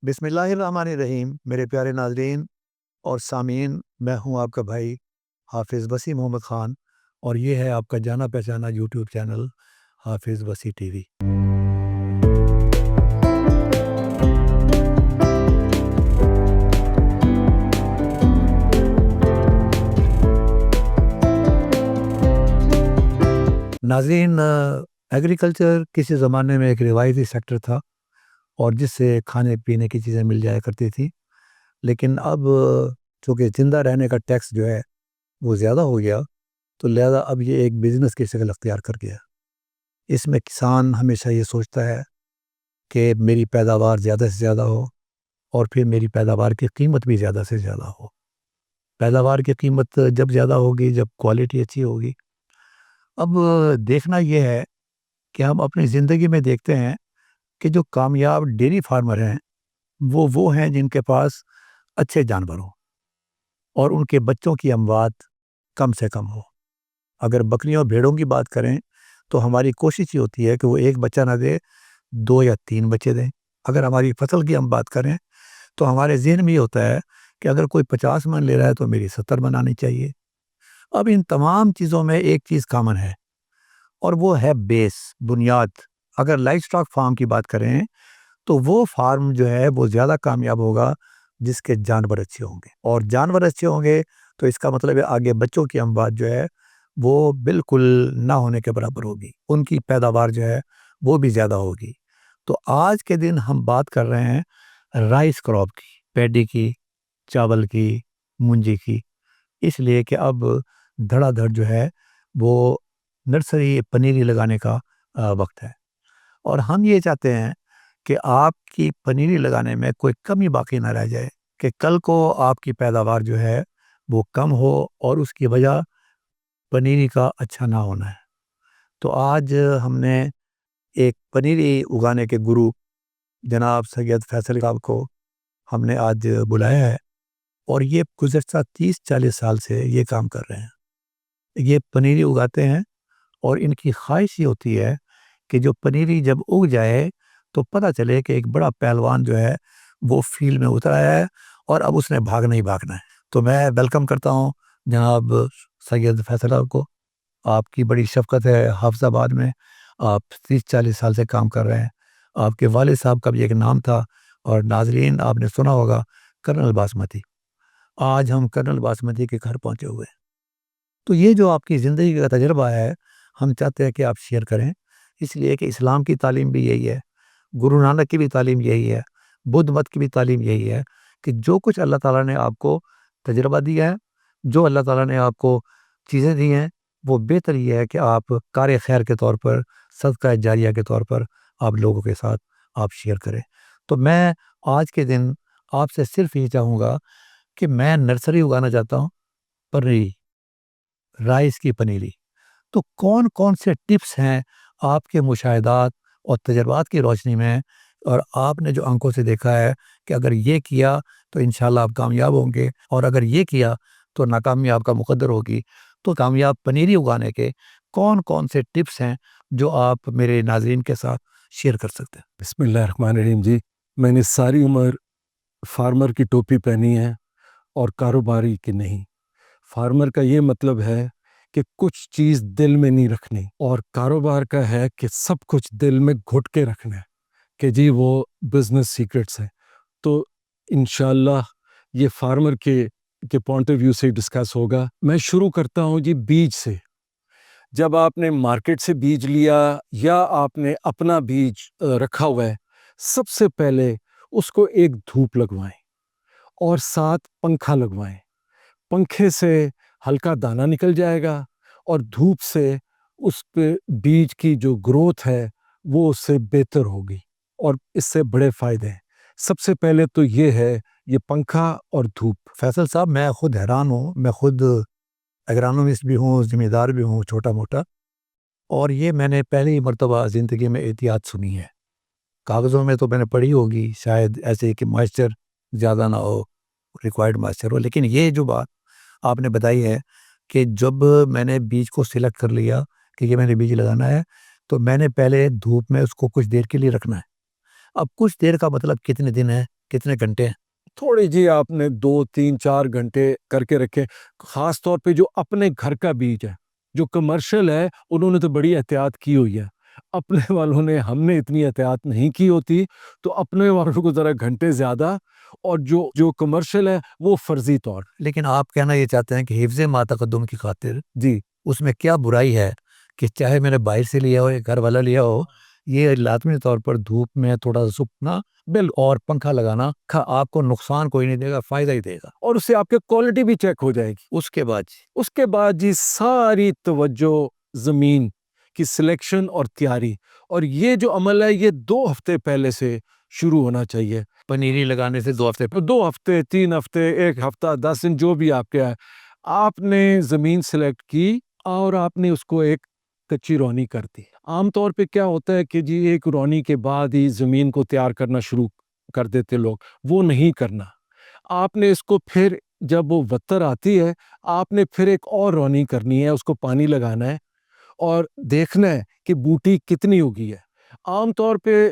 بسم اللہ الرحمن الرحیم میرے پیارے ناظرین اور سامعین، میں ہوں آپ کا بھائی حافظ وسیع محمد خان، اور یہ ہے آپ کا جانا پہچانا یوٹیوب چینل حافظ وسیع ٹی وی۔ ناظرین، ایگریکلچر کسی زمانے میں ایک روایتی سیکٹر تھا اور جس سے کھانے پینے کی چیزیں مل جایا کرتی تھیں، لیکن اب چونکہ زندہ رہنے کا ٹیکس جو ہے وہ زیادہ ہو گیا، تو لہذا اب یہ ایک بزنس کی شکل اختیار کر گیا۔ اس میں کسان ہمیشہ یہ سوچتا ہے کہ میری پیداوار زیادہ سے زیادہ ہو، اور پھر میری پیداوار کی قیمت بھی زیادہ سے زیادہ ہو۔ پیداوار کی قیمت جب زیادہ ہوگی، جب کوالٹی اچھی ہوگی۔ اب دیکھنا یہ ہے کہ ہم اپنی زندگی میں دیکھتے ہیں کہ جو کامیاب ڈیری فارمر ہیں وہ ہیں جن کے پاس اچھے جانور ہوں اور ان کے بچوں کی اموات کم سے کم ہو۔ اگر بکریوں اور بھیڑوں کی بات کریں تو ہماری کوشش یہ ہوتی ہے کہ وہ ایک بچہ نہ دے، 2 یا 3 بچے دیں۔ اگر ہماری فصل کی ہم بات کریں تو ہمارے ذہن میں یہ ہوتا ہے کہ اگر کوئی 50 من لے رہا ہے تو میری 70 من آنی چاہیے۔ اب ان تمام چیزوں میں ایک چیز کامن ہے، اور وہ ہے بیس، بنیاد۔ اگر لائف سٹاک فارم کی بات کریں تو وہ فارم جو ہے وہ زیادہ کامیاب ہوگا جس کے جانور اچھے ہوں گے، اور جانور اچھے ہوں گے تو اس کا مطلب ہے آگے بچوں کی اموات جو ہے وہ بالکل نہ ہونے کے برابر ہوگی، ان کی پیداوار جو ہے وہ بھی زیادہ ہوگی۔ تو آج کے دن ہم بات کر رہے ہیں رائس کراپ کی، پیڈی کی، چاول کی، مونجی کی، اس لیے کہ اب دھڑا دھڑ جو ہے وہ نرسری پنیری لگانے کا وقت ہے، اور ہم یہ چاہتے ہیں کہ آپ کی پنیری لگانے میں کوئی کمی باقی نہ رہ جائے، کہ کل کو آپ کی پیداوار جو ہے وہ کم ہو اور اس کی وجہ پنیری کا اچھا نہ ہونا ہے۔ تو آج ہم نے ایک پنیری اگانے کے گرو جناب سید فیصل صاحب کو ہم نے آج بلایا ہے، اور یہ گزشتہ 30-40 سال سے یہ کام کر رہے ہیں۔ یہ پنیری اگاتے ہیں، اور ان کی خواہش یہ ہوتی ہے کہ جو پنیری جب اگ جائے تو پتہ چلے کہ ایک بڑا پہلوان جو ہے وہ فیلڈ میں اترا ہے اور اب اس نے بھاگنا ہی بھاگنا ہے۔ تو میں ویلکم کرتا ہوں جناب سید فیصل صاحب کو۔ آپ کی بڑی شفقت ہے، حافظ آباد میں آپ 30-40 سال سے کام کر رہے ہیں۔ آپ کے والد صاحب کا بھی ایک نام تھا، اور ناظرین آپ نے سنا ہوگا کرنل باسمتی۔ آج ہم کرنل باسمتی کے گھر پہنچے ہوئے ہیں۔ تو یہ جو آپ کی زندگی کا تجربہ ہے، ہم چاہتے ہیں کہ آپ شیئر کریں، اس لیے کہ اسلام کی تعلیم بھی یہی ہے، گرو نانک کی بھی تعلیم یہی ہے، بدھ مت کی بھی تعلیم یہی ہے، کہ جو کچھ اللہ تعالیٰ نے آپ کو تجربہ دیا ہے، جو اللہ تعالیٰ نے آپ کو چیزیں دی ہیں، وہ بہتر یہ ہے کہ آپ کار خیر کے طور پر، صدقہ جاریہ کے طور پر آپ لوگوں کے ساتھ آپ شیئر کریں۔ تو میں آج کے دن آپ سے صرف یہ چاہوں گا کہ میں نرسری اگانا چاہتا ہوں، پنیری، رائس کی پنیری۔ تو کون کون سے ٹپس ہیں آپ کے مشاہدات اور تجربات کی روشنی میں، اور آپ نے جو آنکھوں سے دیکھا ہے کہ اگر یہ کیا تو انشاءاللہ آپ کامیاب ہوں گے، اور اگر یہ کیا تو ناکامی آپ کا مقدر ہوگی، تو کامیاب پنیری اگانے کے کون کون سے ٹپس ہیں جو آپ میرے ناظرین کے ساتھ شیئر کر سکتے ہیں؟ بسم اللہ الرحمن الرحیم۔ جی، میں نے ساری عمر فارمر کی ٹوپی پہنی ہے اور کاروباری کی نہیں۔ فارمر کا یہ مطلب ہے کہ کچھ چیز دل میں نہیں رکھنی، اور کاروبار کا ہے کہ سب کچھ دل میں گھٹ کے رکھنا ہے، کہ جی وہ بزنس سیکرٹس ہیں۔ تو انشاءاللہ یہ فارمر کے پوائنٹ آف ویو سے ڈسکس ہوگا۔ میں شروع کرتا ہوں جی بیج سے۔ جب آپ نے مارکیٹ سے بیج لیا یا آپ نے اپنا بیج رکھا ہوا ہے، سب سے پہلے اس کو ایک دھوپ لگوائیں، اور ساتھ پنکھا لگوائیں۔ پنکھے سے ہلکا دانہ نکل جائے گا، اور دھوپ سے اس پہ بیج کی جو گروتھ ہے وہ اس سے بہتر ہوگی، اور اس سے بڑے فائدے ہیں۔ سب سے پہلے تو یہ ہے، یہ پنکھا اور دھوپ۔ فیصل صاحب، میں خود حیران ہوں، میں خود اگرانومسٹ بھی ہوں، ذمہ دار بھی ہوں چھوٹا موٹا، اور یہ میں نے پہلی مرتبہ زندگی میں احتیاط سنی ہے۔ کاغذوں میں تو میں نے پڑھی ہوگی شاید ایسے کہ موئسچر زیادہ نہ ہو، ریکوائرڈ موئسچر ہو، لیکن یہ جو بات آپ نے بتائی ہے کہ جب میں نے بیج کو سلیکٹ کر لیا کہ یہ میں نے بیج لگانا ہے، تو میں نے پہلے دھوپ میں اس کو کچھ دیر کے لیے رکھنا ہے۔ اب کچھ دیر کا مطلب کتنے دن ہے؟ کتنے گھنٹے ہیں؟ تھوڑی جی آپ نے 2 3 4 گھنٹے کر کے رکھے. خاص طور پہ جو اپنے گھر کا بیج ہے, جو کمرشل ہے, انہوں نے تو بڑی احتیاط کی ہوئی ہے. اپنے والوں نے, ہم نے اتنی احتیاط نہیں کی ہوتی, تو اپنے والوں کو ذرا گھنٹے زیادہ, اور جو کمرشل ہے وہ فرضی طور. لیکن آپ کہنا یہ چاہتے ہیں کہ حفظ ما تقدم کی خاطر جی اس میں کیا برائی ہے کہ چاہے میں نے باہر سے لیا ہو یا گھر والا لیا ہو, یہ لازمی طور پر دھوپ میں تھوڑا سا سوکھنا اور پنکھا لگانا آپ کو نقصان کوئی نہیں دے گا, فائدہ ہی دے گا. اور اس سے آپ کی کوالٹی بھی چیک ہو جائے گی. اس کے بعد جی ساری توجہ زمین کی سلیکشن اور تیاری, اور یہ جو عمل ہے یہ 2 ہفتے پہلے سے شروع ہونا چاہیے. پنیری لگانے سے 2 ہفتے 2 ہفتے 3 ہفتے 1 ہفتہ 10 دن جو بھی آپ کے ہے, آپ نے زمین سلیکٹ کی اور آپ نے اس کو ایک کچی رونی کر دی. عام طور پہ کیا ہوتا ہے کہ جی ایک رونی کے بعد ہی زمین کو تیار کرنا شروع کر دیتے لوگ, وہ نہیں کرنا. آپ نے اس کو پھر جب وہ وتر آتی ہے, آپ نے پھر ایک اور رونی کرنی ہے, اس کو پانی لگانا ہے اور دیکھنا ہے کہ بوٹی کتنی ہوگی ہے. عام طور پہ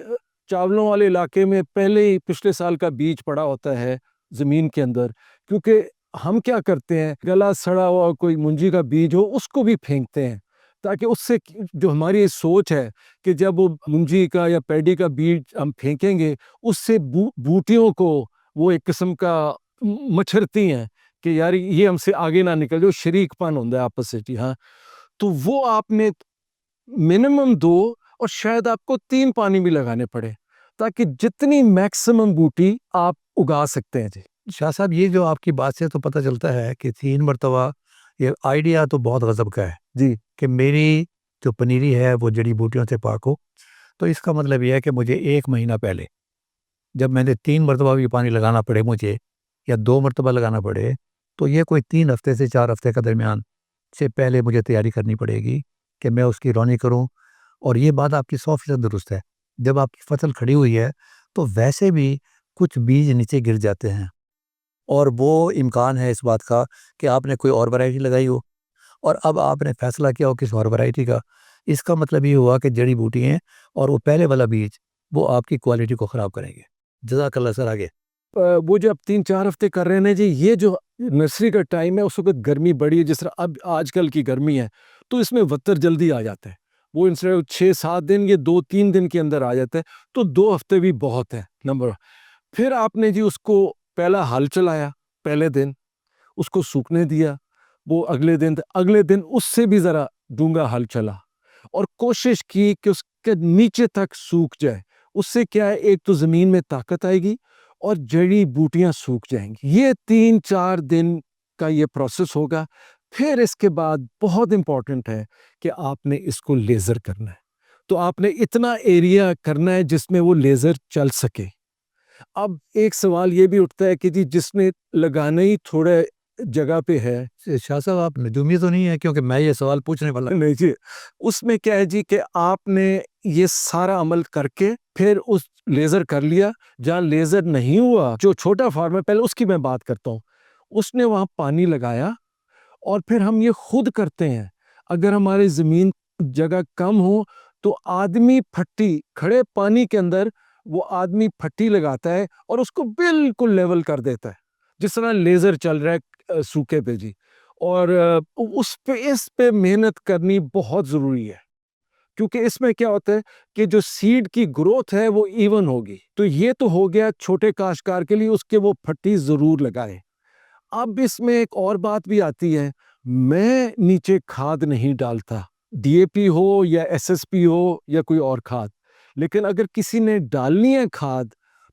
چاولوں والے علاقے میں پہلے ہی پچھلے سال کا بیج پڑا ہوتا ہے زمین کے اندر, کیونکہ ہم کیا کرتے ہیں, گلا سڑا ہوا کوئی منجی کا بیج ہو اس کو بھی پھینکتے ہیں, تاکہ اس سے جو ہماری سوچ ہے کہ جب وہ منجی کا یا پیڈی کا بیج ہم پھینکیں گے, اس سے بوٹیوں کو وہ ایک قسم کا مچھرتی ہیں کہ یار یہ ہم سے آگے نہ نکل جو شریک پن ہوتا ہے آپس سے. جی ہاں, تو وہ آپ نے منیمم 2 اور شاید آپ کو 3 پانی بھی لگانے پڑے, تاکہ جتنی میکسیمم بوٹی آپ اگا سکتے ہیں. جی شاہ صاحب, یہ جو آپ کی بات سے تو پتہ چلتا ہے کہ 3 مرتبہ یہ آئیڈیا تو بہت غضب کا ہے جی کہ میری جو پنیری ہے وہ جڑی بوٹیوں سے پاک ہو. تو اس کا مطلب یہ ہے کہ مجھے 1 مہینہ پہلے جب میں نے 3 مرتبہ بھی پانی لگانا پڑے مجھے, یا 2 مرتبہ لگانا پڑے, تو یہ کوئی 3 ہفتے سے 4 ہفتے کا درمیان سے پہلے مجھے تیاری کرنی پڑے گی کہ میں اس کی رونی کروں. اور یہ بات آپ کی 100% درست ہے. جب آپ کی فصل کھڑی ہوئی ہے تو ویسے بھی کچھ بیج نیچے گر جاتے ہیں, اور وہ امکان ہے اس بات کا کہ آپ نے کوئی اور ورائٹی لگائی ہو اور اب آپ نے فیصلہ کیا ہو کس اور ورائٹی کا. اس کا مطلب یہ ہوا کہ جڑی بوٹی ہیں اور وہ پہلے والا بیج وہ آپ کی کوالٹی کو خراب کریں گے. جزاک اللہ سر. آگے وہ جو اب 3 4 ہفتے کر رہے ہیں جی, یہ جو نرسری کا ٹائم ہے اس وقت گرمی بڑی ہے, جس طرح اب آج کل کی گرمی ہے, تو اس میں وتر جلدی آ جاتا ہے. وہ ان سے 6 7 دن یہ 2 3 دن کے اندر آ جاتا ہے, تو 2 ہفتے بھی بہت ہے. نمبر پھر آپ نے جی اس کو پہلا ہل چلایا, پہلے دن اس کو سوکھنے دیا, وہ اگلے دن اس سے بھی ذرا ڈونگا ہل چلا, اور کوشش کی کہ اس کے نیچے تک سوکھ جائے. اس سے کیا ہے, ایک تو زمین میں طاقت آئے گی اور جڑی بوٹیاں سوکھ جائیں گی. یہ 3 4 دن کا یہ پروسیس ہوگا. پھر اس کے بعد بہت امپورٹنٹ ہے کہ آپ نے اس کو لیزر کرنا ہے. تو آپ نے اتنا ایریا کرنا ہے جس میں وہ لیزر چل سکے. اب ایک سوال یہ بھی اٹھتا ہے کہ جی جس نے لگانا ہی تھوڑے جگہ پہ ہے. شاہ صاحب, آپ نجومی تو نہیں ہے کیونکہ میں یہ سوال پوچھنے والا نہیں جی, اس میں کیا ہے جی کہ آپ نے یہ سارا عمل کر کے پھر اس لیزر کر لیا. جہاں لیزر نہیں ہوا, جو چھوٹا فارم ہے, پہلے اس کی میں بات کرتا ہوں, اس نے وہاں پانی لگایا. اور پھر ہم یہ خود کرتے ہیں, اگر ہماری زمین جگہ کم ہو تو آدمی پھٹی کھڑے پانی کے اندر وہ آدمی پھٹی لگاتا ہے اور اس کو بالکل لیول کر دیتا ہے, جس طرح لیزر چل رہا ہے سوکھے پہ. جی, اور اس پہ محنت کرنی بہت ضروری ہے, کیونکہ اس میں کیا ہوتا ہے کہ جو سیڈ کی گروتھ ہے وہ ایون ہوگی. تو یہ تو ہو گیا چھوٹے کاشتکار کے لیے, اس کے وہ پھٹی ضرور لگائے. اب اس میں ایک اور بات بھی آتی ہے, میں نیچے کھاد نہیں ڈالتا, ڈی اے پی ہو یا ایس ایس پی ہو یا کوئی اور کھاد, لیکن اگر کسی نے ڈالنی ہے کھاد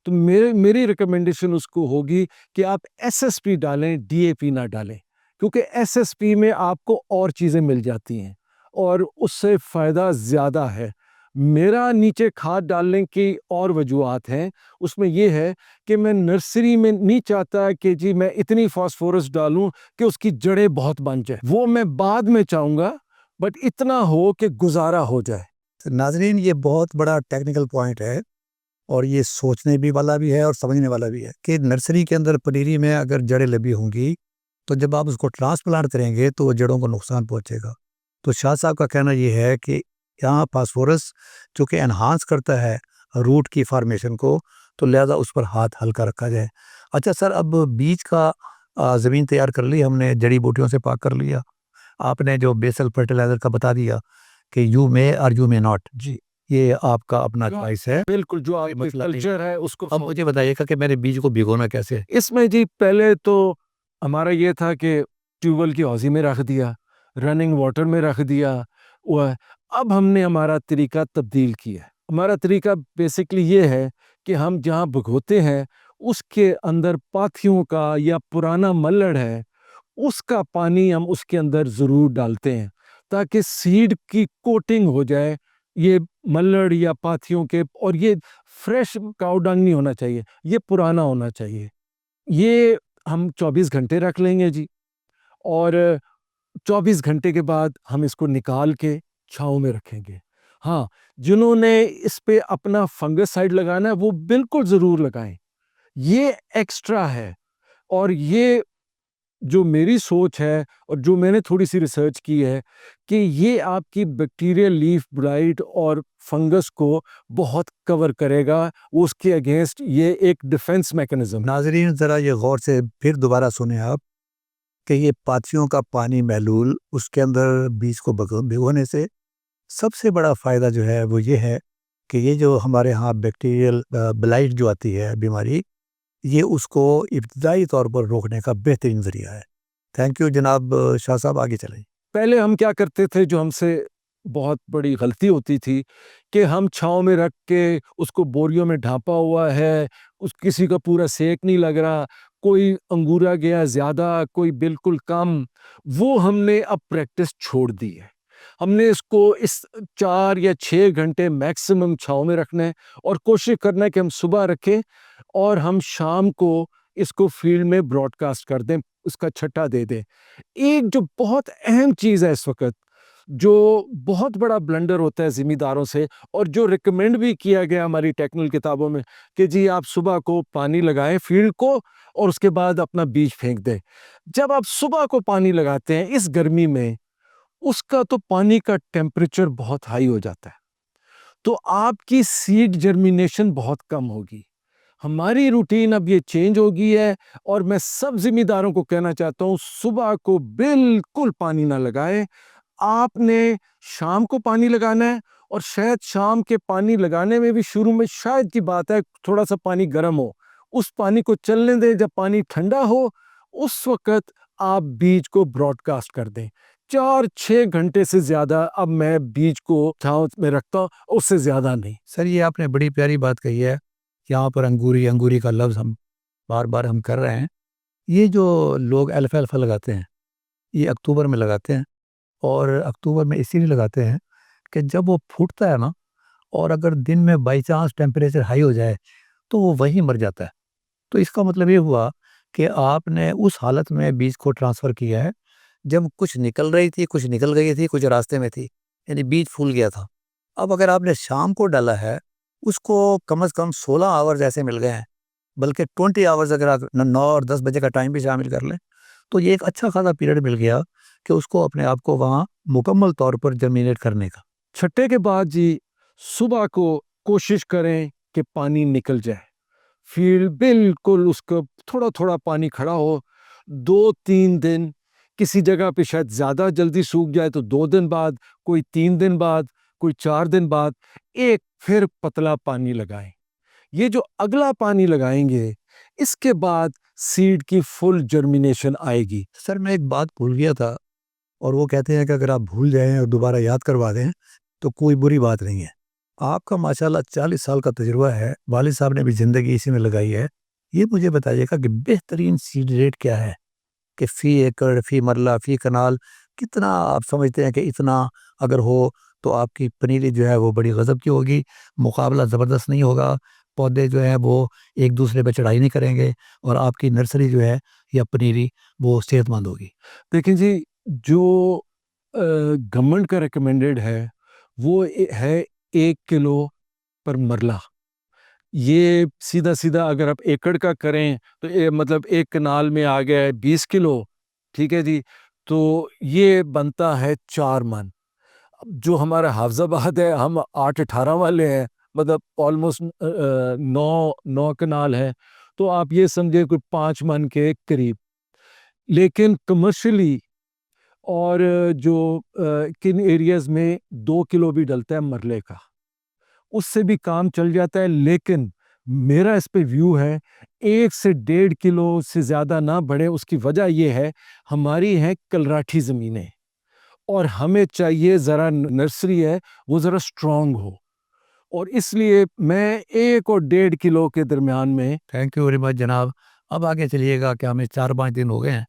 تو میری ریکمنڈیشن اس کو ہوگی کہ آپ ایس ایس پی ڈالیں, ڈی اے پی نہ ڈالیں, کیونکہ ایس ایس پی میں آپ کو اور چیزیں مل جاتی ہیں اور اس سے فائدہ زیادہ ہے. میرا نیچے کھاد ڈالنے کی اور وجوہات ہیں. اس میں یہ ہے کہ میں نرسری میں نہیں چاہتا کہ جی میں اتنی فاسفورس ڈالوں کہ اس کی جڑیں بہت بن جائے, وہ میں بعد میں چاہوں گا, بٹ اتنا ہو کہ گزارا ہو جائے. ناظرین, یہ بہت بڑا ٹیکنیکل پوائنٹ ہے اور یہ سوچنے بھی والا بھی ہے اور سمجھنے والا بھی ہے کہ نرسری کے اندر پنیری میں اگر جڑیں لبی ہوں گی تو جب آپ اس کو ٹرانسپلانٹ کریں گے تو وہ جڑوں کو نقصان پہنچے گا. تو شاہ صاحب کا کہنا یہ ہے کہ یہاں فاسفورس چونکہ انہانس کرتا ہے روٹ کی فارمیشن کو, تو لہٰذا اس پر ہاتھ ہلکا رکھا جائے۔ اچھا سر، اب بیج کا زمین تیار کر لی ہم نے، جڑی بوٹیوں سے پاک کر لیا، آپ نے جو بیسل فرٹیلائزر کا بتا دیا کہ یو مے اور یو مے ناٹ، جی یہ آپ کا اپنا چوائس ہے، بالکل، جو آپ کا مسئلہ نہیں۔ کلچر ہے اس کو اب مجھے بتائیے گا کہ میں نے بیج کو بھگونا کیسے ہے؟ اس میں جی پہلے تو ہمارا یہ تھا کہ ٹیوبویل کی ہوزی میں رکھ دیا، رننگ واٹر میں رکھ دیا، اب ہم نے ہمارا طریقہ تبدیل کیا ہے۔ ہمارا طریقہ بیسکلی یہ ہے کہ ہم جہاں بھگوتے ہیں اس کے اندر پاتھیوں کا یا پرانا ملڑ ہے اس کا پانی ہم اس کے اندر ضرور ڈالتے ہیں تاکہ سیڈ کی کوٹنگ ہو جائے، یہ ملڑ یا پاتھیوں کے، اور یہ فریش کاؤ ڈنگ نہیں ہونا چاہیے، یہ پرانا ہونا چاہیے۔ یہ ہم 24 گھنٹے رکھ لیں گے جی، اور 24 گھنٹے کے بعد ہم اس کو نکال کے چھاؤں میں رکھیں گے۔ ہاں، جنہوں نے اس پہ اپنا فنگس سائڈ لگانا ہے وہ بالکل ضرور لگائیں، یہ ایکسٹرا ہے۔ اور یہ جو میری سوچ ہے اور جو میں نے تھوڑی سی ریسرچ کی ہے کہ یہ آپ کی بیکٹیریل لیف بلائٹ اور فنگس کو بہت کور کرے گا، اس کے اگینسٹ یہ ایک ڈیفنس میکنزم۔ ناظرین ذرا یہ غور سے پھر دوبارہ سنیں آپ کہ یہ پاتھیوں کا پانی محلول، اس کے اندر بیج کو بھگونے سے سب سے بڑا فائدہ جو ہے وہ یہ ہے کہ یہ جو ہمارے ہاں بیکٹیریل بلائٹ جو آتی ہے بیماری، یہ اس کو ابتدائی طور پر روکنے کا بہترین ذریعہ ہے۔ تھینک یو جناب شاہ صاحب، آگے چلیں۔ پہلے ہم کیا کرتے تھے، جو ہم سے بہت بڑی غلطی ہوتی تھی کہ ہم چھاؤں میں رکھ کے اس کو بوریوں میں ڈھانپا ہوا ہے، اس کسی کا پورا سیک نہیں لگ رہا، کوئی انگورا گیا زیادہ، کوئی بالکل کم، وہ ہم نے اب پریکٹس چھوڑ دی ہے۔ ہم نے اس کو 4 یا 6 گھنٹے میکسیمم چھاؤں میں رکھنا ہے، اور کوشش کرنا ہے کہ ہم صبح رکھیں اور ہم شام کو اس کو فیلڈ میں براڈ کاسٹ کر دیں، اس کا چھٹا دے دیں۔ ایک جو بہت اہم چیز ہے اس وقت، جو بہت بڑا بلنڈر ہوتا ہے ذمہ داروں سے، اور جو ریکمینڈ بھی کیا گیا ہماری ٹیکنیکل کتابوں میں، کہ جی آپ صبح کو پانی لگائیں فیلڈ کو اور اس کے بعد اپنا بیج پھینک دیں۔ جب آپ صبح کو پانی لگاتے ہیں اس گرمی میں، اس کا تو پانی کا ٹیمپریچر بہت ہائی ہو جاتا ہے، تو آپ کی سیڈ جرمینیشن بہت کم ہوگی۔ ہماری روٹین اب یہ چینج ہو گئی ہے، اور میں سب ذمہ داروں کو کہنا چاہتا ہوں صبح کو بالکل پانی نہ لگائے، آپ نے شام کو پانی لگانا ہے، اور شاید شام کے پانی لگانے میں بھی شروع میں شاید کی بات ہے تھوڑا سا پانی گرم ہو، اس پانی کو چلنے دیں، جب پانی ٹھنڈا ہو اس وقت آپ بیج کو براڈ کاسٹ کر دیں۔ 4-6 گھنٹے سے زیادہ اب میں بیج کو چھاؤں میں رکھتا ہوں، اس سے زیادہ نہیں۔ سر یہ آپ نے بڑی پیاری بات کہی ہے، یہاں پر انگوری کا لفظ ہم بار بار ہم کر رہے ہیں۔ یہ جو لوگ الفا لگاتے ہیں یہ اکتوبر میں لگاتے ہیں، اور اکتوبر میں اسی لیے لگاتے ہیں کہ جب وہ پھوٹتا ہے نا، اور اگر دن میں بائی چانس ٹیمپریچر ہائی ہو جائے تو وہ وہیں مر جاتا ہے۔ تو اس کا مطلب یہ ہوا کہ آپ نے اس حالت میں بیج کو ٹرانسفر کیا ہے جب کچھ نکل رہی تھی، کچھ نکل گئی تھی، کچھ راستے میں تھی، یعنی بیج پھول گیا تھا۔ اب اگر آپ نے شام کو ڈالا ہے، اس کو کم از کم 16 آورز ایسے مل گئے ہیں، بلکہ 20 آورز اگر آپ 9 اور 10 بجے کا ٹائم بھی شامل کر لیں تو یہ ایک اچھا خاصا پیریڈ مل گیا کہ اس کو اپنے آپ کو وہاں مکمل طور پر جرمینیٹ کرنے کا۔ چھٹے کے بعد جی صبح کو کوشش کریں کہ پانی نکل جائے، فیلڈ بالکل اس کو تھوڑا تھوڑا پانی کھڑا ہو، 2-3 دن، کسی جگہ پہ شاید زیادہ جلدی سوکھ جائے تو 2 دن بعد، کوئی 3 دن بعد، کوئی 4 دن بعد ایک پھر پتلا پانی لگائیں۔ یہ جو اگلا پانی لگائیں گے اس کے بعد سیڈ کی فل جرمینیشن آئے گی۔ سر میں ایک بات بھول گیا تھا، اور وہ کہتے ہیں کہ اگر آپ بھول جائیں اور دوبارہ یاد کروا دیں تو کوئی بری بات نہیں ہے۔ آپ کا ماشاءاللہ 40 سال کا تجربہ ہے، والد صاحب نے بھی زندگی اسی میں لگائی ہے، یہ مجھے بتائیے گا کہ بہترین سیڈ ریٹ کیا ہے، کہ فی ایکڑ، فی مرلہ، فی کنال کتنا آپ سمجھتے ہیں کہ اتنا اگر ہو تو آپ کی پنیری جو ہے وہ بڑی غضب کی ہوگی، مقابلہ زبردست نہیں ہوگا، پودے جو ہیں وہ ایک دوسرے پہ چڑھائی نہیں کریں گے، اور آپ کی نرسری جو ہے یا پنیری وہ صحت مند ہوگی۔ دیکھیں جی، جو گورنمنٹ کا ریکمینڈڈ ہے وہ ہے 1 کلو پر مرلہ۔ یہ سیدھا سیدھا اگر آپ ایکڑ کا کریں تو مطلب ایک کنال میں آ گیا ہے 20 کلو، ٹھیک ہے جی، تو یہ بنتا ہے 4 من۔ جو ہمارا حافظ آباد ہے، ہم 8-18 والے ہیں، مطلب آلموسٹ 9 کنال ہے، تو آپ یہ سمجھے کوئی 5 من کے قریب. لیکن کمرشلی اور جو کن ایریاز میں 2 کلو بھی ڈلتا ہے مرلے کا، اس سے بھی کام چل جاتا ہے. لیکن میرا اس پہ ویو ہے 1 سے 1.5 کلو سے زیادہ نہ بڑھے. اس کی وجہ یہ ہے ہماری ہیں کلراٹھی زمینیں، اور ہمیں چاہیے ذرا نرسری ہے وہ ذرا سٹرونگ ہو، اور اس لیے میں 1 اور 1.5 کلو کے درمیان میں. تھینک یو ویری مچ جناب. اب آگے چلیے گا کہ ہمیں 4-5 دن ہو گئے ہیں،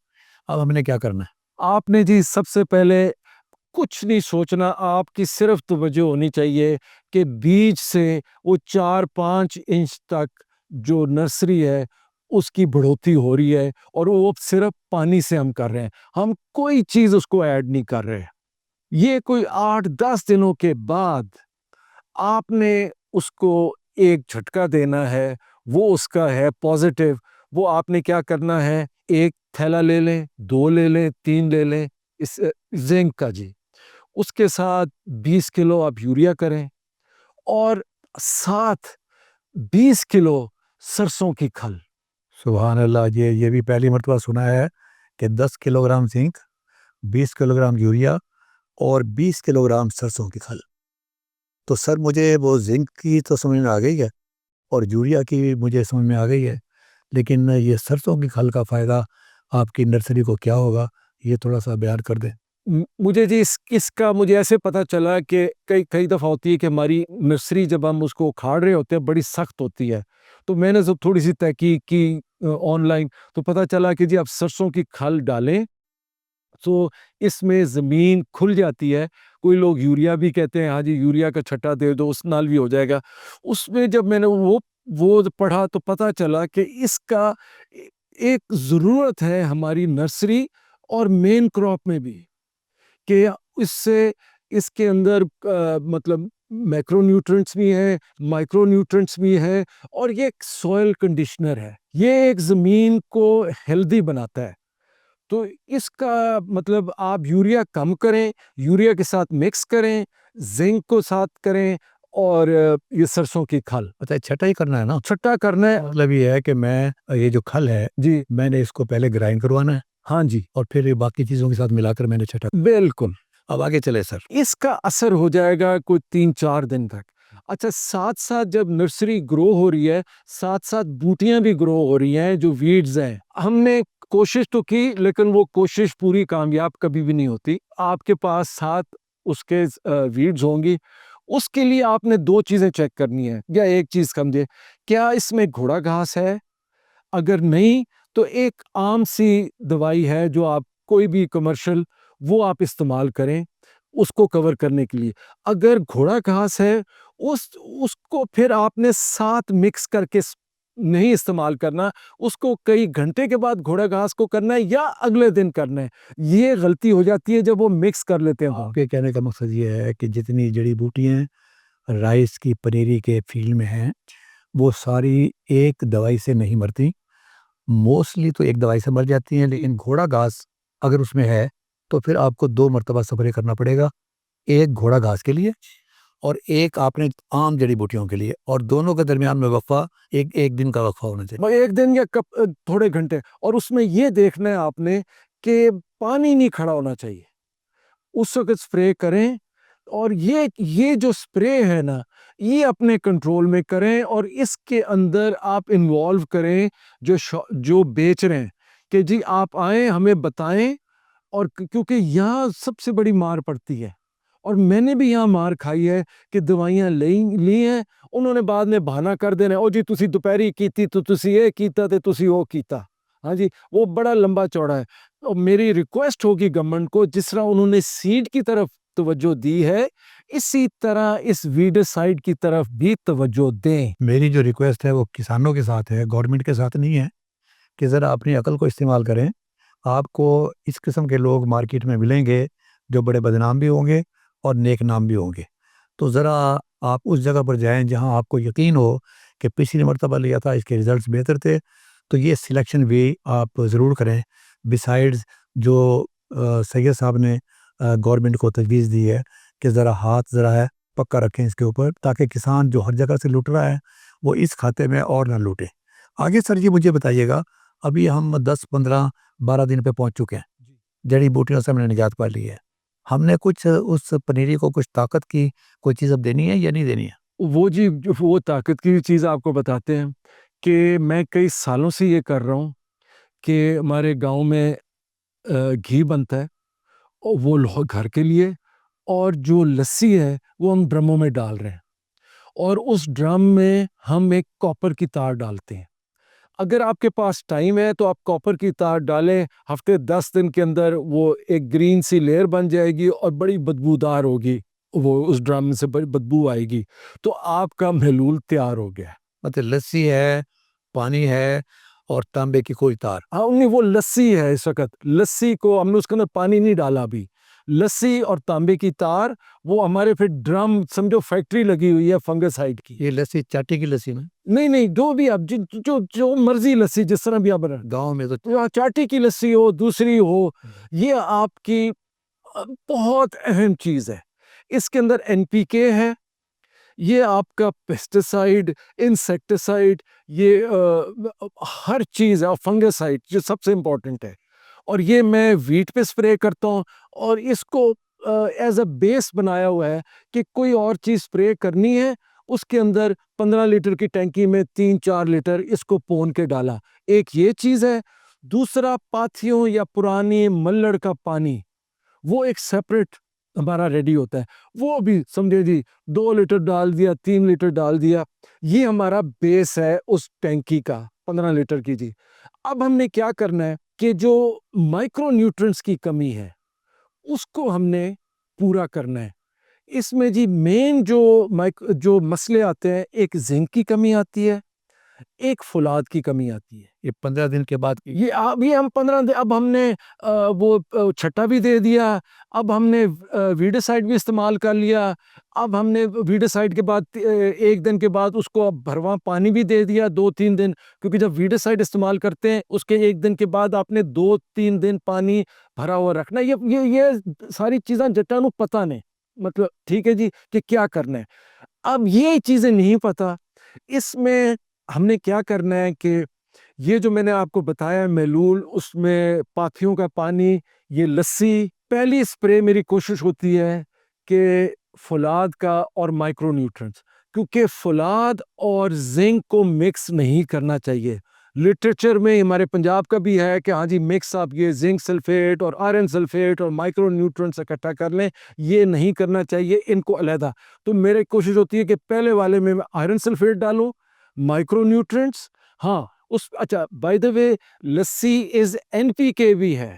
اب ہم نے کیا کرنا ہے؟ آپ نے جی سب سے پہلے کچھ نہیں سوچنا، آپ کی صرف توجہ ہونی چاہیے کہ بیج سے وہ 4-5 انچ تک جو نرسری ہے اس کی بڑھوتی ہو رہی ہے، اور وہ صرف پانی سے ہم کر رہے ہیں، ہم کوئی چیز اس کو ایڈ نہیں کر رہے. یہ کوئی 8-10 دنوں کے بعد آپ نے اس کو ایک جھٹکا دینا ہے، وہ اس کا ہے پازیٹیو. وہ آپ نے کیا کرنا ہے، 1 تھیلا لے لیں، 2 لے لیں، 3 لے لیں اس زنک کا جی. اس کے ساتھ 20 کلو آپ یوریا کریں، اور ساتھ 20 کلو سرسوں کی کھل. سبحان اللہ، یہ بھی پہلی مرتبہ سنا ہے کہ 10 kilo gram zinc, 20 kilo gram urea اور 20 کلو گرام سرسوں کی کھل. تو سر مجھے وہ زنک کی تو سمجھ میں آ گئی ہے اور یوریا کی بھی مجھے سمجھ میں آ گئی ہے، لیکن یہ سرسوں کی کھل کا فائدہ آپ کی نرسری کو کیا ہوگا، یہ تھوڑا سا بیان کر دیں. مجھے جی اس کا مجھے ایسے پتہ چلا کہ کئی دفعہ ہوتی ہے کہ ہماری نرسری جب ہم اس کو اکھاڑ رہے ہوتے ہیں بڑی سخت ہوتی ہے. تو میں نے جب تھوڑی سی تحقیق کی آن لائن، تو پتہ چلا کہ جی آپ سرسوں کی کھل ڈالیں تو اس میں زمین کھل جاتی ہے. کوئی لوگ یوریا بھی کہتے ہیں، ہاں جی یوریا کا چھٹا دے دو، اس نال بھی ہو جائے گا. اس میں جب میں نے وہ پڑھا تو پتہ چلا کہ اس کا ایک ضرورت ہے ہماری نرسری اور مین کراپ میں بھی، کہ اس سے اس کے اندر مطلب میکرو نیوٹرنٹس بھی ہیں، مائکرو نیوٹرنٹس بھی ہیں، اور یہ ایک سوئل کنڈیشنر ہے، یہ ایک زمین کو ہیلدی بناتا ہے. تو اس کا مطلب آپ یوریا کم کریں، یوریا کے ساتھ مکس کریں، زنک کو ساتھ کریں، اور یہ سرسوں کی کھل. اچھا چھٹا ہی کرنا ہے نا؟ چھٹا کرنا ہے مطلب یہ ہے کہ میں یہ جو کھل ہے جی. میں نے اس کو پہلے گرائنڈ کروانا ہے ہاں جی اور پھر یہ باقی چیزوں کے ساتھ ملا کر میں نے چھٹا. بالکل. اب آگے چلے سر. اس کا اثر ہو جائے گا کوئی 3-4 دن تک. اچھا ساتھ ساتھ جب نرسری گرو ہو رہی ہے، ساتھ ساتھ بوٹیاں بھی گرو ہو رہی ہیں جو ویڈز ہیں. ہم نے کوشش تو کی لیکن وہ کوشش پوری کامیاب کبھی بھی نہیں ہوتی. آپ کے پاس ساتھ اس کے ویڈز ہوں گی. اس کے لیے آپ نے 2 چیزیں چیک کرنی ہے، یا ایک چیز سمجھے، کیا اس میں گھوڑا گھاس ہے؟ اگر نہیں تو ایک عام سی دوائی ہے جو آپ کوئی بھی کمرشل وہ آپ استعمال کریں اس کو کور کرنے کے لیے. اگر گھوڑا گھاس ہے اس کو پھر آپ نے ساتھ مکس کر کے نہیں استعمال کرنا، اس کو کئی گھنٹے کے بعد گھوڑا گھاس کو کرنا ہے یا اگلے دن کرنا ہے. یہ غلطی ہو جاتی ہے جب وہ مکس کر لیتے ہیں. آپ کے کہنے کا مقصد یہ ہے کہ جتنی جڑی بوٹیاں رائس کی پنیری کے فیلڈ میں ہیں وہ ساری ایک دوائی سے نہیں مرتی، موسٹلی تو ایک دوائی سے مر جاتی ہیں، لیکن گھوڑا گھاس اگر اس میں ہے تو پھر آپ کو 2 مرتبہ سپرے کرنا پڑے گا، ایک گھوڑا گھاس کے لیے اور ایک آپ نے عام جڑی بوٹیوں کے لیے، اور دونوں کے درمیان میں وقفہ ایک دن کا وقفہ ہونا چاہیے. ایک دن یا تھوڑے گھنٹے. اور اس میں یہ دیکھنا ہے آپ نے کہ پانی نہیں کھڑا ہونا چاہیے اس وقت سپرے کریں. اور یہ جو سپرے ہے نا یہ اپنے کنٹرول میں کریں، اور اس کے اندر آپ انوالو کریں جو بیچ رہے ہیں کہ جی آپ آئیں ہمیں بتائیں. اور کیونکہ یہاں سب سے بڑی مار پڑتی ہے، اور میں نے بھی یہاں مار کھائی ہے کہ دوائیاں لی ہیں، انہوں نے بعد میں بہانہ کر دینا، او جی تسی دوپہری کیتی تو تسی یہ کیتا تے تسی وہ کیتا. ہاں جی وہ بڑا لمبا چوڑا ہے. اور میری ریکویسٹ ہوگی گورنمنٹ کو، جس طرح انہوں نے سیڈ کی طرف توجہ دی ہے اسی طرح اس ویڈیسائیڈ کی طرف بھی توجہ دیں. میری جو ریکویسٹ ہے وہ کسانوں کے ساتھ ہے، گورنمنٹ کے ساتھ نہیں ہے، کہ ذرا اپنی عقل کو استعمال کریں. آپ کو اس قسم کے لوگ مارکیٹ میں ملیں گے جو بڑے بدنام بھی ہوں گے اور نیک نام بھی ہوں گے. تو ذرا آپ اس جگہ پر جائیں جہاں آپ کو یقین ہو کہ پچھلی مرتبہ لیا تھا اس کے ریزلٹس بہتر تھے. تو یہ سلیکشن بھی آپ ضرور کریں. بیسائیڈز جو سید صاحب نے گورنمنٹ کو تجویز دی ہے کہ ذرا ہاتھ ذرا ہے پکا رکھیں اس کے اوپر، تاکہ کسان جو ہر جگہ سے لوٹ رہا ہے وہ اس کھاتے میں اور نہ لوٹے۔ آگے سر جی مجھے بتائیے گا، ابھی ہم 10 15 12 دن پہ پہنچ چکے ہیں، جڑی بوٹیوں سے ہم نے نجات پا لی ہے، ہم نے کچھ اس پنیری کو کچھ طاقت کی کوئی چیز اب دینی ہے یا نہیں دینی ہے؟ وہ جی وہ طاقت کی چیز آپ کو بتاتے ہیں کہ میں کئی سالوں سے یہ کر رہا ہوں کہ ہمارے گاؤں میں گھی بنتا ہے، اور وہ گھر کے لیے، اور جو لسی ہے وہ ہم ڈرموں میں ڈال رہے ہیں، اور اس ڈرم میں ہم ایک کاپر کی تار ڈالتے ہیں۔ اگر آپ کے پاس ٹائم ہے تو آپ کاپر کی تار ڈالیں، ہفتے 10 دن کے اندر وہ ایک گرین سی لیئر بن جائے گی اور بڑی بدبودار ہوگی، وہ اس ڈرم سے بڑی بدبو آئے گی، تو آپ کا محلول تیار ہو گیا۔ مطلب لسی ہے، پانی ہے اور تانبے کی کوئی تار؟ ہاں نہیں، وہ لسی ہے اس وقت، لسی کو ہم نے اس کے اندر پانی نہیں ڈالا ابھی، لسی اور تانبے کی تار، وہ ہمارے پھر ڈرم سمجھو فیکٹری لگی ہوئی ہے فنگسائڈ کی۔ یہ لسی چاٹی کی لسی میں؟ نہیں، جو بھی آپ جو مرضی لسی جس طرح بھی آپ گاؤں میں تو چاٹی کی لسی ہو، دوسری ہو، یہ آپ کی بہت اہم چیز ہے۔ اس کے اندر NPK ہے، یہ آپ کا پیسٹیسائڈ، انسیکٹیسائڈ، یہ ہر چیز ہے، اور فنگسائڈ جو سب سے امپورٹنٹ ہے، اور یہ میں ویٹ پہ سپرے کرتا ہوں، اور اس کو ایز اے بیس بنایا ہوا ہے کہ کوئی اور چیز سپرے کرنی ہے، اس کے اندر 15 لیٹر کی ٹینکی میں 3-4 لیٹر اس کو پون کے ڈالا۔ ایک یہ چیز ہے۔ دوسرا، پاتھیوں یا پرانی ملڑ کا پانی، وہ ایک سیپریٹ ہمارا ریڈی ہوتا ہے، وہ بھی سمجھے جی 2 لیٹر ڈال دیا، 3 لیٹر ڈال دیا، یہ ہمارا بیس ہے اس ٹینکی کا 15 لیٹر کی جی۔ اب ہم نے کیا کرنا ہے کہ جو مائکرو نیوٹرنٹس کی کمی ہے اس کو ہم نے پورا کرنا ہے۔ اس میں جی مین جو مسئلے آتے ہیں، ایک زنک کی کمی آتی ہے، ایک فولاد کی کمی آتی ہے۔ یہ 15 دن کے بعد یہ ہم 15 دن، اب ہم نے وہ چھٹا بھی دے دیا، اب ہم نے ویڈیسائڈ بھی استعمال کر لیا، اب ہم نے ویڈیسائڈ کے بعد 1 دن کے بعد اس کو اب بھرواں پانی بھی دے دیا 2-3 دن، کیونکہ جب ویڈیسائڈ استعمال کرتے ہیں اس کے 1 دن کے بعد آپ نے 2-3 دن پانی بھرا ہوا رکھنا۔ یہ ساری چیزاں جٹانو پتہ نہیں، مطلب ٹھیک ہے جی کہ کیا کرنا ہے۔ اب یہ چیزیں نہیں پتہ، اس میں ہم نے کیا کرنا ہے کہ یہ جو میں نے آپ کو بتایا محلول، اس میں پاتھیوں کا پانی، یہ لسی، پہلی سپرے میری کوشش ہوتی ہے کہ فولاد کا اور مائکرو نیوٹرنٹس، کیونکہ فولاد اور زنک کو مکس نہیں کرنا چاہیے۔ لٹریچر میں ہمارے پنجاب کا بھی ہے کہ ہاں جی مکس آپ یہ زنک سلفیٹ اور آئرن سلفیٹ اور مائکرو نیوٹرنٹس اکٹھا کر لیں، یہ نہیں کرنا چاہیے، ان کو علیحدہ۔ تو میری کوشش ہوتی ہے کہ پہلے والے میں آئرن سلفیٹ ڈالوں، مائکرو نیوٹرنٹس، ہاں اچھا by the way lassi is NPK بھی ہے،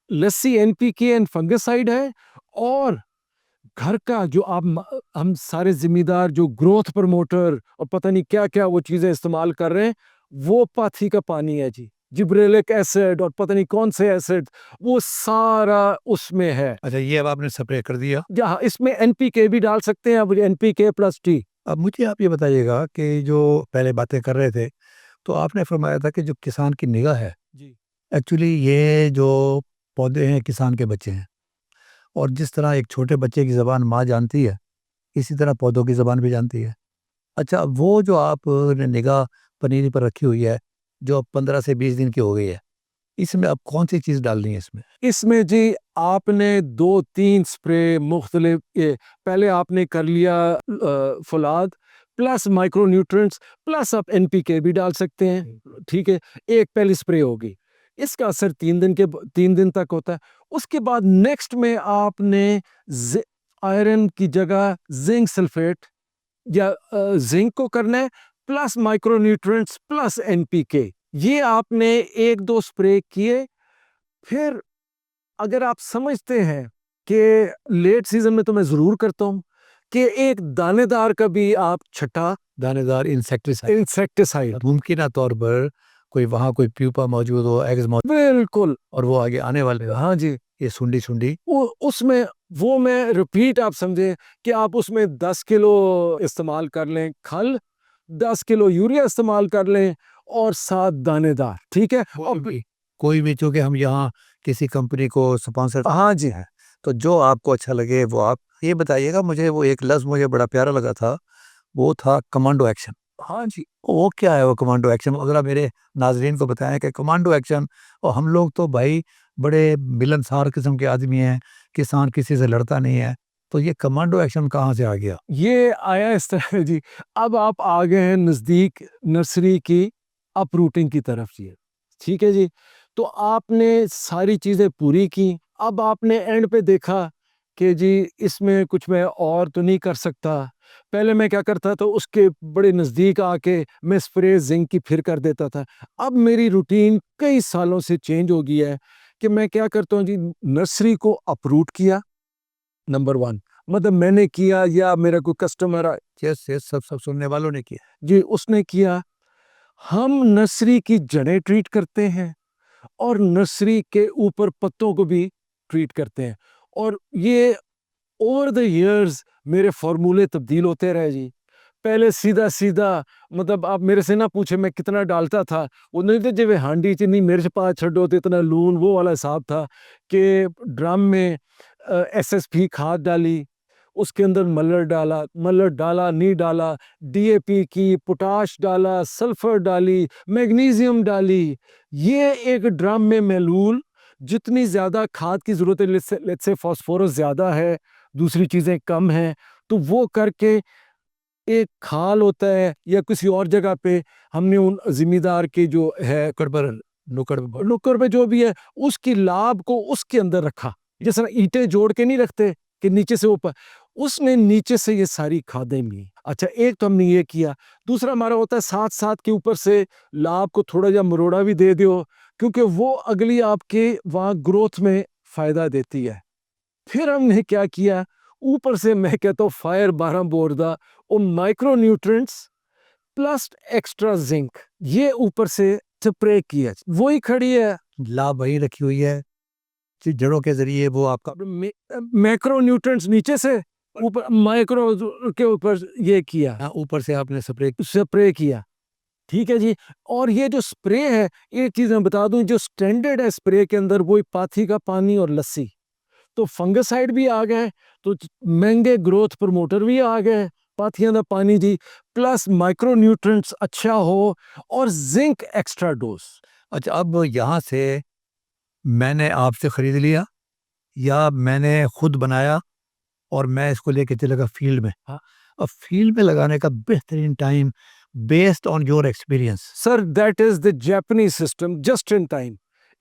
لسی NPK اینڈ فنگسائڈ ہے، اور گھر کا جو آپ ہم سارے ذمہ دار جو گروتھ پروموٹر اور پتہ نہیں کیا کیا وہ چیزیں استعمال کر رہے ہیں، وہ پاتھی کا پانی ہے جی، جبریلک ایسڈ اور پتہ نہیں کون سے ایسڈ، وہ سارا اس میں ہے۔ اچھا یہ اب آپ نے سپرے کر دیا؟ جہاں اس میں NPK بھی ڈال سکتے ہیں، اب NPK+T۔ اب مجھے آپ یہ بتائیے گا کہ جو پہلے باتیں کر رہے تھے تو آپ نے فرمایا تھا کہ جو کسان کی نگاہ ہے، جی ایکچولی یہ جو پودے ہیں کسان کے بچے ہیں، اور جس طرح ایک چھوٹے بچے کی زبان ماں جانتی ہے، اسی طرح پودوں کی زبان بھی جانتی ہے۔ اچھا وہ جو آپ نے نگاہ پنیری پر رکھی ہوئی ہے، جو اب 15 سے 20 دن کی ہو گئی ہے، اس میں اب کون سی چیز ڈالنی ہے اس میں؟ اس میں جی آپ نے 2-3 سپرے مختلف، پہلے آپ نے کر لیا فولاد پلس مائکرو نیوٹرنٹس پلس آپ NPK بھی ڈال سکتے ہیں، ٹھیک ہے، ایک پہلی سپرے ہوگی، اس کا اثر 3 دن تک ہوتا ہے۔ اس کے بعد نیکسٹ میں آپ نے آئرن کی جگہ زنک سلفیٹ یا زنک کو کرنا ہے، plus micro nutrients plus NPK، یہ آپ نے 1-2 سپرے کیے۔ پھر اگر آپ سمجھتے ہیں کہ لیٹ سیزن میں تو میں ضرور کرتا ہوں کہ ایک دانے دار کا بھی آپ چھٹا، دانے دار انسیکٹیسائڈ، ممکنہ طور پر کوئی وہاں کوئی پیوپا موجود ہو، ایگز موجود، بالکل، اور وہ آگے آنے والے ہو، ہاں جی، یہ سنڈی اس میں وہ میں ریپیٹ آپ سمجھیں کہ آپ اس میں 10 کلو استعمال کر لیں کھل، 10 کلو یوریا استعمال کر لیں، اور 7 دانے دار، ٹھیک ہے، کوئی بھی، چونکہ ہم یہاں کسی کمپنی کو سپانسر ہاں جی، ہے تو جو آپ کو اچھا لگے وہ آپ یہ بتائیے گا مجھے، وہ ایک لفظ مجھے بڑا پیارا لگا تھا، وہ تھا کمانڈو ایکشن. ہاں جی. وہ کیا ہے وہ کمانڈو ایکشن؟ ذرا میرے ناظرین کو بتائیں کہ کمانڈو ایکشن. اور ہم لوگ تو بھائی بڑے ملنسار قسم کے آدمی ہیں، کسان کسی سے لڑتا نہیں ہے، تو یہ کمانڈو ایکشن کہاں سے آ گیا؟ یہ آیا اس طرح جی، اب آپ آ گئے ہیں نزدیک نرسری کی اپ روٹنگ کی طرف جی. ٹھیک ہے جی، تو آپ نے ساری چیزیں پوری کی. اب آپ نے اینڈ پہ دیکھا کہ جی اس میں کچھ میں اور تو نہیں کر سکتا. پہلے میں کیا کرتا تھا، اس کے بڑے نزدیک آ کے میں اسپرے زنک کی پھر کر دیتا تھا. اب میری روٹین کئی سالوں سے چینج ہو گیا ہے کہ میں کیا کرتا ہوں جی، نرسری کو اپروٹ کیا نمبر 1، مطلب میں نے کیا یا میرا کوئی کسٹمر سب سننے والوں نے کیا جی اس نے کیا. ہم نرسری کی جڑیں ٹریٹ کرتے ہیں اور نرسری کے اوپر پتوں کو بھی ٹریٹ کرتے ہیں. اور یہ اوور دا ایئرز میرے فارمولے تبدیل ہوتے رہے جی. پہلے سیدھا مطلب آپ میرے سے نہ پوچھے میں کتنا ڈالتا تھا، وہ نہیں تھے جو ہانڈی چ نہیں میرے سے پاس چھڈو تو اتنا لون، وہ والا حساب تھا کہ ڈرم میں ایس ایس پی کھاد ڈالی، اس کے اندر ملر ڈالا نہیں ڈالا، ڈی اے پی کی، پوٹاش ڈالا، سلفر ڈالی، میگنیزیم ڈالی. یہ ایک ڈرم میں محلول جتنی زیادہ کھاد کی ضرورت ہے، لیٹس سے فاسفورس زیادہ ہے، دوسری چیزیں کم ہیں، تو وہ کر کے ایک کھال ہوتا ہے یا کسی اور جگہ پہ ہم نے ان زمیندار کے جو ہے نکڑ پہ جو بھی ہے اس کی لاب کو اس کے اندر رکھا، جس طرح اینٹیں جوڑ کے نہیں رکھتے کہ نیچے سے اوپر، اس نے نیچے سے یہ ساری کھادیں لی. اچھا ایک تو ہم نے یہ کیا. دوسرا ہمارا ہوتا ہے ساتھ کے اوپر سے لاب کو تھوڑا جا مروڑا بھی دے دیو، کیونکہ وہ اگلی آپ کے وہاں گروتھ میں فائدہ دیتی ہے. پھر ہم نے کیا کیا، اوپر سے میں کہتا ہوں فائر 12 بور دا او micronutrients plus extra zinc, یہ اوپر سے سپرے کیا. وہی کھڑی ہے، لاب وہی رکھی ہوئی ہے، جڑوں کے ذریعے وہ آپ کا میکرو نیوٹرینٹس نیچے سے اوپر، مائکرو کے اوپر یہ کیا، اوپر سے آپ نے سپرے کیا. ٹھیک ہے جی. اور یہ جو سپرے ہے، ایک چیز میں بتا دوں، جو سٹینڈرڈ ہے سپرے کے اندر وہی پاتھی کا پانی اور لسی. تو فنگسائڈ بھی آ گئے، تو مہنگے گروتھ پروموٹر بھی آ گئے، پاتھیاں دا پانی دی، پلس مائکرو نیوٹرینٹس اچھا ہو اور زنک ایکسٹرا ڈوز. اچھا اب یہاں سے میں نے آپ سے خرید لیا یا میں نے خود بنایا اور میں اس کو لے کے چلے گا فیلڈ میں. اب فیلڈ میں لگانے کا بہترین time based on your experience. Sir that is the Japanese system, just in time.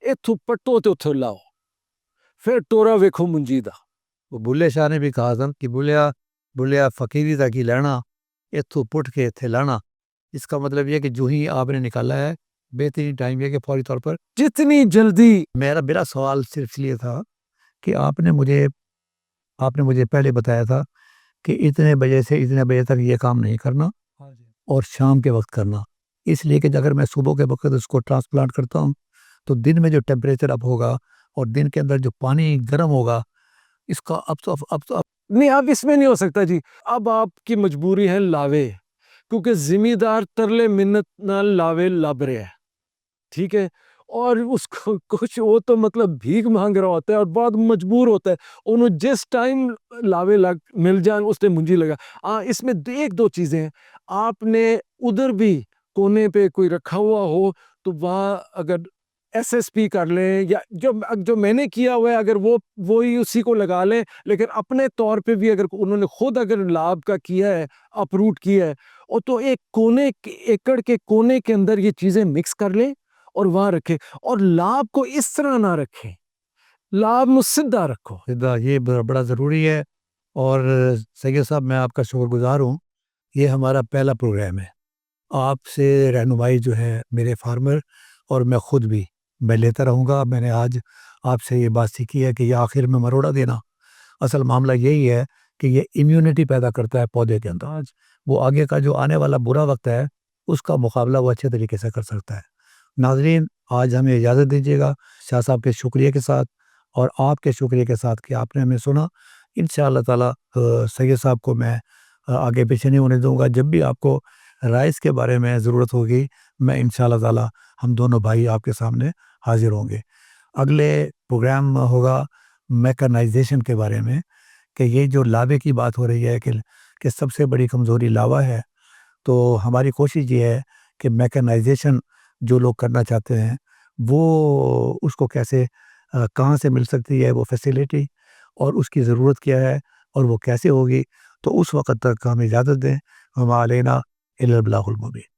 اتھو پٹو تے اتھو لاؤ، پھر ٹورا ویکھو منجی دا. وہ بلے شاہ نے بھی کہا تھا کہ بلیا فقیری دا کی لینا اتھو پٹ کے اتھے لانا. اس کا مطلب یہ کہ جو ہی آپ نے نکالا ہے بہترین ٹائم یہ کہ فوری طور پر جتنی جلدی. میرا سوال صرف اس لیے تھا کہ آپ نے مجھے پہلے بتایا تھا کہ اتنے بجے سے اتنے بجے تک یہ کام نہیں کرنا اور شام کے وقت کرنا. اس لیے کہ اگر میں صبح کے وقت اس کو ٹرانسپلانٹ کرتا ہوں تو دن میں جو ٹیمپریچر اپ ہوگا اور دن کے اندر جو پانی گرم ہوگا، اس کا اب تو نہیں، اب اس میں نہیں ہو سکتا جی. اب آپ کی مجبوری ہے لاوے، کیونکہ زمیندار ترلے منت نہ لاوے لب رہے ہے. ٹھیک ہے، اور اس کو کچھ وہ تو مطلب بھیک مانگ رہا ہوتا ہے اور بہت مجبور ہوتا ہے. انہوں جس ٹائم لاوے مل جائیں اس ٹائم منجی لگا. اس میں ایک دو چیزیں ہیں. آپ نے ادھر بھی کونے پہ کوئی رکھا ہوا ہو تو وہاں اگر ایس ایس پی کر لیں، یا جو میں نے کیا ہوا ہے اگر وہی اسی کو لگا لیں. لیکن اپنے طور پہ بھی اگر انہوں نے خود اگر لاب کا کیا ہے، اپروٹ کیا ہے، اور تو ایک ایکڑ کے کونے کے اندر یہ چیزیں مکس کر لیں اور وہاں رکھے. اور لاب کو اس طرح نہ رکھیں، لاب میں سدھا رکھو. یہ بڑا ضروری ہے. اور سید صاحب میں آپ کا شکر گزار ہوں. یہ ہمارا پہلا پروگرام ہے. آپ سے رہنمائی جو ہے میرے فارمر اور میں خود بھی میں لیتا رہوں گا. میں نے آج آپ سے یہ بات سیکھی ہے کہ یہ آخر میں مروڑا دینا، اصل معاملہ یہی ہے کہ یہ امیونٹی پیدا کرتا ہے پودے کے اندر. آج وہ آگے کا جو آنے والا برا وقت ہے اس کا مقابلہ وہ اچھے طریقے سے کر سکتا ہے. ناظرین آج ہمیں اجازت دیجیے گا شاہ صاحب کے شکریہ کے ساتھ اور آپ کے شکریہ کے ساتھ کہ آپ نے ہمیں سنا. انشاءاللہ تعالی سید صاحب کو میں آگے پیچھے نہیں ہونے دوں گا. جب بھی آپ کو رائس کے بارے میں ضرورت ہوگی میں انشاءاللہ تعالی ہم دونوں بھائی آپ کے سامنے حاضر ہوں گے. اگلے پروگرام ہوگا میکانائزیشن کے بارے میں کہ یہ جو لاوے کی بات ہو رہی ہے کہ سب سے بڑی کمزوری لاوا ہے، تو ہماری کوشش یہ ہے کہ میکنائزیشن جو لوگ کرنا چاہتے ہیں وہ اس کو کیسے کہاں سے مل سکتی ہے وہ فیسیلیٹی، اور اس کی ضرورت کیا ہے اور وہ کیسے ہوگی، تو اس وقت تک ہم اجازت دیں. وما علینا الا البلاغ المبین.